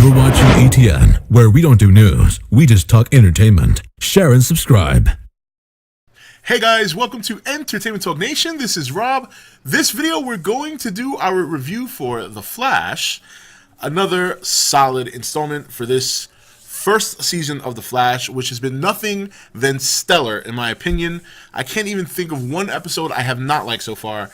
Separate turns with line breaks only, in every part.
You're watching ETN, where we don't do news, we just talk entertainment. Share and subscribe.
Hey guys, welcome to Entertainment Talk Nation. This is Rob. This video we're going to do our review for The Flash. Another solid installment for this first season of The Flash, which has been nothing than stellar in my opinion. I can't even think of one episode I have not liked so far.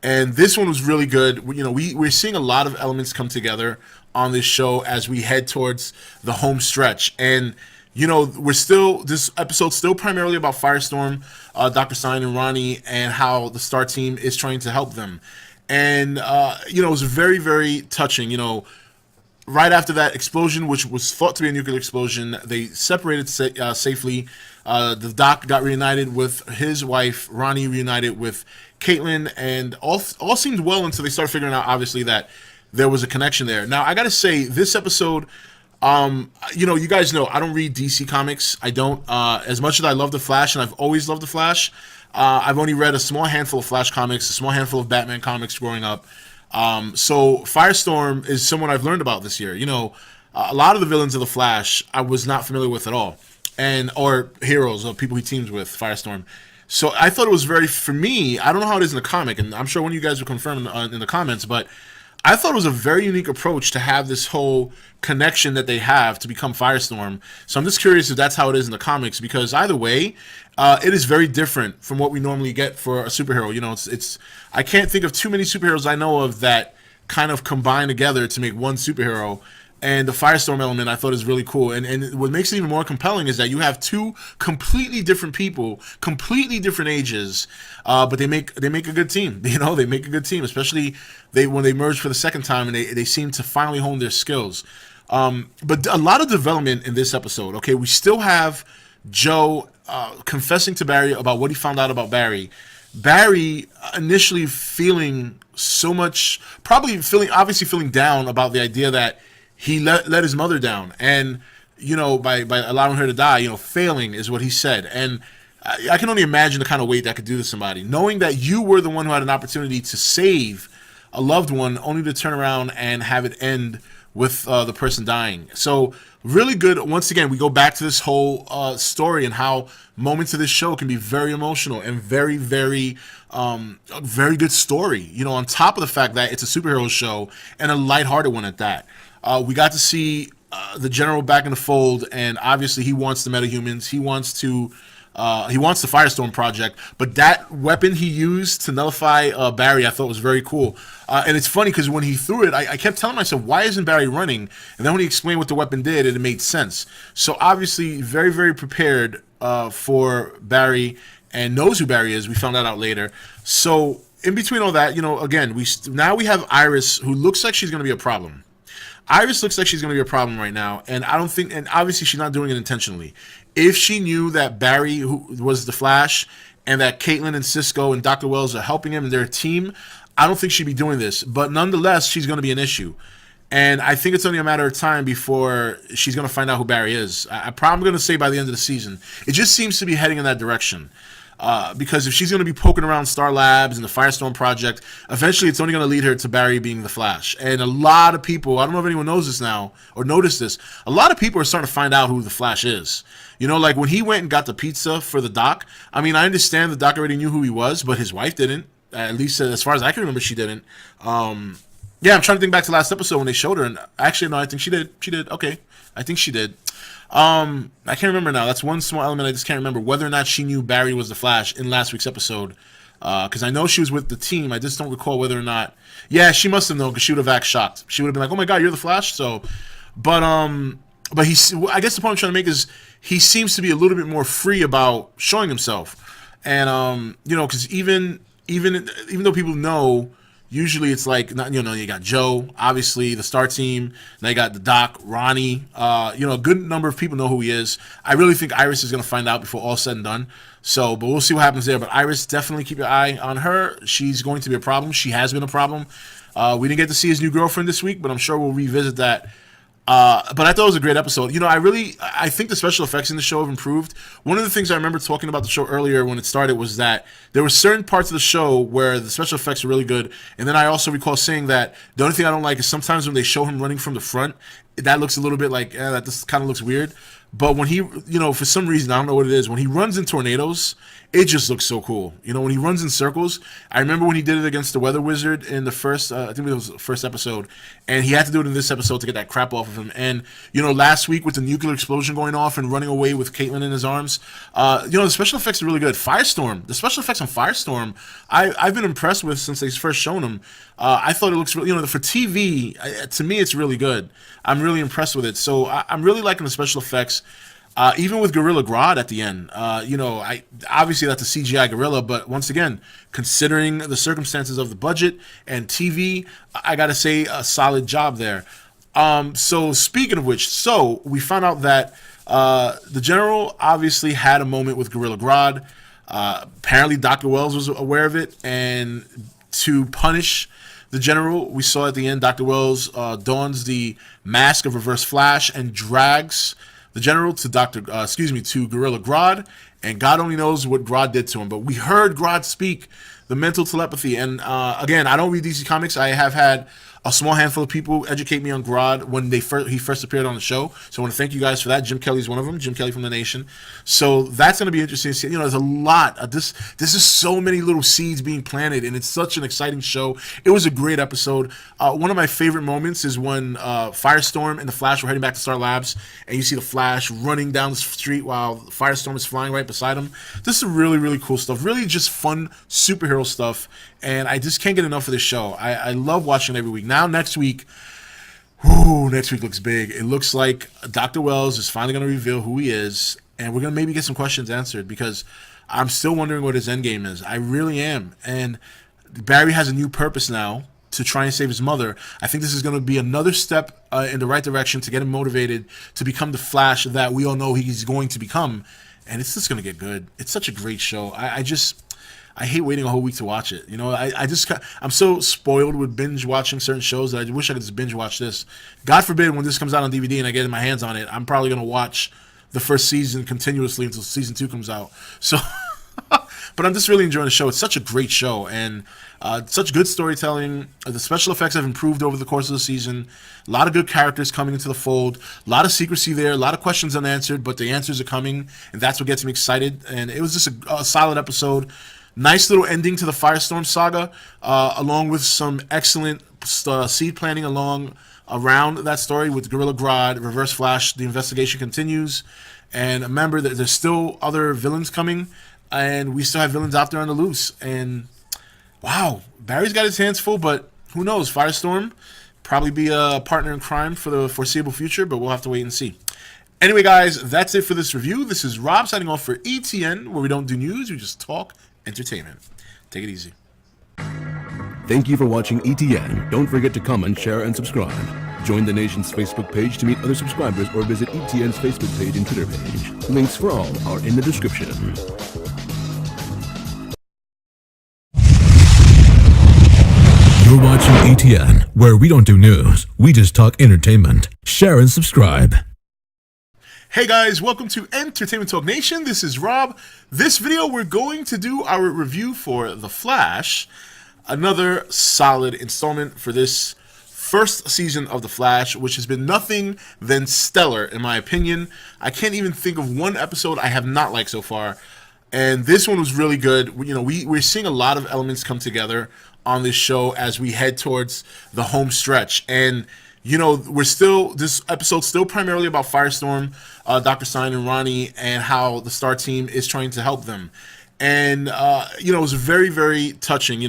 And this one was really good. You know, we're seeing a lot of elements come together on this show as we head towards the home stretch. And, you know, this episode's still primarily about Firestorm, Dr. Stein and Ronnie, and how the Star Team is trying to help them. And, you know, it was very, very touching. You know, right after that explosion, which was thought to be a nuclear explosion, they separated safely. The Doc got reunited with his wife, Ronnie reunited with Caitlin, and all seemed well until they started figuring out, obviously, that there was a connection there. Now, I got to say, this episode, you know, you guys know, I don't read DC Comics. I don't. As much as I love The Flash, and I've always loved The Flash, I've only read a small handful of Flash comics, a small handful of Batman comics growing up. So Firestorm is someone I've learned about this year. You know, a lot of the villains of The Flash I was not familiar with at all, or heroes or people he teams with, Firestorm. So I thought it was for me, I don't know how it is in the comic, and I'm sure one of you guys will confirm in the comments, but I thought it was a very unique approach to have this whole connection that they have to become Firestorm. So I'm just curious if that's how it is in the comics, because either way, it is very different from what we normally get for a superhero. You know, I can't think of too many superheroes I know of that kind of combine together to make one superhero. And the Firestorm element I thought is really cool. And what makes it even more compelling is that you have two completely different people, completely different ages, but they make a good team. You know, they make a good team, especially when they merge for the second time and they seem to finally hone their skills. But a lot of development in this episode. Okay, we still have Joe confessing to Barry about what he found out about Barry. Barry initially feeling so much, obviously feeling down about the idea that he let his mother down, and, you know, by allowing her to die, you know, failing is what he said. And I can only imagine the kind of weight that could do to somebody, knowing that you were the one who had an opportunity to save a loved one, only to turn around and have it end with the person dying. So really good. Once again, we go back to this whole story and how moments of this show can be very emotional and very, very, a very good story. You know, on top of the fact that it's a superhero show and a lighthearted one at that. We got to see the General back in the fold, and obviously he wants the metahumans. He wants the Firestorm project, but that weapon he used to nullify Barry, I thought was very cool. And it's funny because when he threw it, I kept telling myself, why isn't Barry running? And then when he explained what the weapon did, it made sense. So obviously very, very prepared for Barry and knows who Barry is. We found that out later. So in between all that, you know, again, now we have Iris, who looks like she's going to be a problem. Iris looks like she's going to be a problem right now, and and obviously she's not doing it intentionally. If she knew that Barry who was the Flash and that Caitlin and Cisco and Dr. Wells are helping him and their team, I don't think she'd be doing this. But nonetheless, she's going to be an issue. And I think it's only a matter of time before she's going to find out who Barry is. I'm probably going to say by the end of the season. It just seems to be heading in that direction. Because if she's going to be poking around Star Labs and the Firestorm project, eventually it's only going to lead her to Barry being the Flash. And a lot of people, I don't know if anyone knows this now or noticed this, a lot of people are starting to find out who the Flash is. You know, like when he went and got the pizza for the Doc, I mean, I understand the Doc already knew who he was, but his wife didn't. At least as far as I can remember, she didn't. Yeah, I'm trying to think back to last episode when they showed her, and actually, no, I think she did. She did. Okay, I think she did. I can't remember now. That's one small element I just can't remember, whether or not she knew Barry was the Flash in last week's episode. Because I know she was with the team. I just don't recall whether or not. Yeah, she must have known, because she would have acted shocked. She would have been like, "Oh my God, you're the Flash." So, but I guess the point I'm trying to make is he seems to be a little bit more free about showing himself, and you know, because even though people know. Usually it's like, you know, you got Joe, obviously the Star Team. Now you got the Doc, Ronnie. You know, a good number of people know who he is. I really think Iris is going to find out before all's said and done. So, but we'll see what happens there. But Iris, definitely keep your eye on her. She's going to be a problem. She has been a problem. We didn't get to see his new girlfriend this week, but I'm sure we'll revisit that. But I thought it was a great episode. You know, I think the special effects in the show have improved. One of the things I remember talking about the show earlier when it started was that there were certain parts of the show where the special effects were really good. And then I also recall saying that the only thing I don't like is sometimes when they show him running from the front, that looks a little bit like that. This kind of looks weird. But when he, for some reason, I don't know what it is, when he runs in tornadoes, it just looks so cool. When he runs in circles, I remember when he did it against the Weather Wizard in the first, I think it was the first episode, and he had to do it in this episode to get that crap off of him. And, last week with the nuclear explosion going off and running away with Caitlyn in his arms, the special effects are really good. Firestorm, the special effects on Firestorm, I've been impressed with since they first shown them. I thought it looks really, for TV, to me, it's really good. I'm really impressed with it. So I'm really liking the special effects. Even with Gorilla Grodd at the end, I obviously that's a CGI gorilla, but once again, considering the circumstances of the budget and TV, I gotta say a solid job there. So speaking of which, we found out that the General obviously had a moment with Gorilla Grodd. Apparently, Dr. Wells was aware of it, and to punish the General, we saw at the end Dr. Wells dons the mask of Reverse Flash and drags the General to to Gorilla Grodd, and God only knows what Grodd did to him. But we heard Grodd speak the mental telepathy, and again, I don't read DC Comics. I have had a small handful of people educate me on Grodd when he first appeared on the show. So I want to thank you guys for that. Jim Kelly's one of them. Jim Kelly from The Nation. So that's going to be interesting to see. There's a lot of this. This is so many little seeds being planted, and it's such an exciting show. It was a great episode. One of my favorite moments is when Firestorm and the Flash were heading back to Star Labs, and you see the Flash running down the street while Firestorm is flying right beside him. This is really, really cool stuff. Really just fun superhero stuff. And I just can't get enough of this show. I love watching it every week. Now, next week looks big. It looks like Dr. Wells is finally going to reveal who he is, and we're going to maybe get some questions answered, because I'm still wondering what his endgame is. I really am. And Barry has a new purpose now to try and save his mother. I think this is going to be another step in the right direction to get him motivated to become the Flash that we all know he's going to become. And it's just going to get good. It's such a great show. I hate waiting a whole week to watch it. I'm so spoiled with binge watching certain shows that I wish I could just binge watch this. God forbid when this comes out on DVD and I get my hands on it, I'm probably going to watch the first season continuously until season 2 comes out. So, but I'm just really enjoying the show. It's such a great show, and such good storytelling. The special effects have improved over the course of the season. A lot of good characters coming into the fold. A lot of secrecy there. A lot of questions unanswered, but the answers are coming, and that's what gets me excited. And it was just a solid episode. Nice little ending to the Firestorm saga, along with some excellent seed planting around that story with Gorilla Grodd, Reverse Flash. The investigation continues, and remember that there's still other villains coming, and we still have villains out there on the loose. And wow, Barry's got his hands full, but who knows? Firestorm probably be a partner in crime for the foreseeable future, but we'll have to wait and see. Anyway, guys, that's it for this review. This is Rob signing off for ETN, where we don't do news, we just talk entertainment. Take it easy.
Thank you for watching ETN. Don't forget to comment, share, and subscribe. Join the Nation's Facebook page to meet other subscribers, or visit ETN's Facebook page and Twitter page. Links for all are in the description. You're watching ETN, where we don't do news, we just talk entertainment. Share and subscribe.
Hey guys, welcome to Entertainment Talk Nation. This is Rob. This video, we're going to do our review for The Flash. Another solid installment for this first season of The Flash, which has been nothing than stellar, in my opinion. I can't even think of one episode I have not liked so far. And this one was really good. We're seeing a lot of elements come together on this show as we head towards the home stretch. And this episode's still primarily about Firestorm, Dr. Stein and Ronnie, and how the Star team is trying to help them. And, it was very, very touching.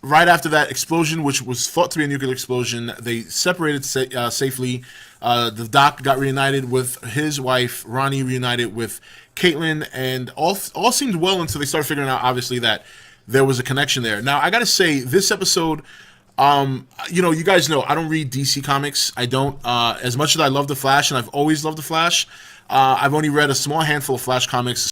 Right after that explosion, which was thought to be a nuclear explosion, they separated safely. The Doc got reunited with his wife, Ronnie reunited with Caitlyn, and all seemed well until they started figuring out, obviously, that there was a connection there. Now, I got to say, this episode... you guys know I don't read DC Comics. I don't. As much as I love The Flash, and I've always loved The Flash, I've only read a small handful of Flash comics,